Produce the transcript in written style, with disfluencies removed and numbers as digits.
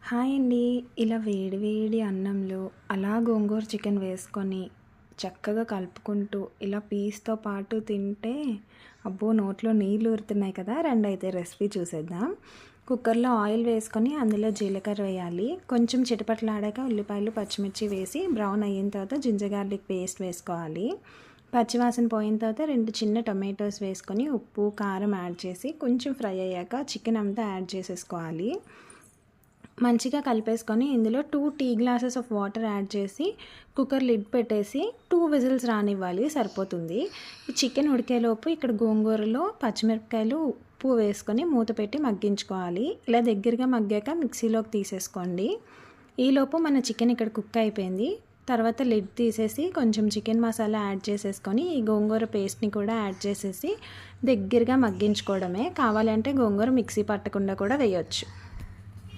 Hi అండి. ఇలా వేడి వేడి అన్నంలో అలా గోంగూర చికెన్ వేసుకొని చక్కగా కలుపుకుంటూ ఇలా పీస్‌తో పాటు తింటే అబ్బో! నోట్లో నీళ్ళు ఊరుతున్నాయి కదా! రండయితే రెసిపీ చూసేద్దాం. కుక్కర్‌లో ఆయిల్ వేసుకొని అందులో జీలకర్ర వేయాలి. కొంచెం చిటపటలాడాక ఉల్లిపాయలు, పచ్చిమిర్చి వేసి బ్రౌన్ అయిన తర్వాత జింజర్ గార్లిక్ పేస్ట్ వేసుకోవాలి. పచ్చివాసన పోయిన తర్వాత 2 చిన్న టొమాటోస్ వేసుకొని ఉప్పు, కారం యాడ్ చేసి కొంచెం ఫ్రై అయ్యాక చికెన్ అంతా యాడ్ చేసేసుకోవాలి. మంచిగా కలిపేసుకొని ఇందులో 2 tea glasses of water add చేసి కుక్కర్ లిడ్ పెట్టేసి 2 విజిల్స్ రానివ్వాలి, సరిపోతుంది. ఈ చికెన్ ఉడికేలోపు ఇక్కడ గోంగూరలో పచ్చిమిరపకాయలు, ఉప్పు వేసుకొని మూత పెట్టి మగ్గించుకోవాలి. ఇలా దగ్గరగా మగ్గాక మిక్సీలోకి తీసేసుకోండి. ఈలోపు మన చికెన్ ఇక్కడ కుక్ అయిపోయింది. తర్వాత లిడ్ తీసేసి కొంచెం చికెన్ మసాలా యాడ్ చేసేసుకొని ఈ గోంగూర పేస్ట్ని కూడా యాడ్ చేసేసి దగ్గరగా మగ్గించుకోవడమే. కావాలంటే గోంగూర మిక్సీ పట్టకుండా కూడా వేయొచ్చు.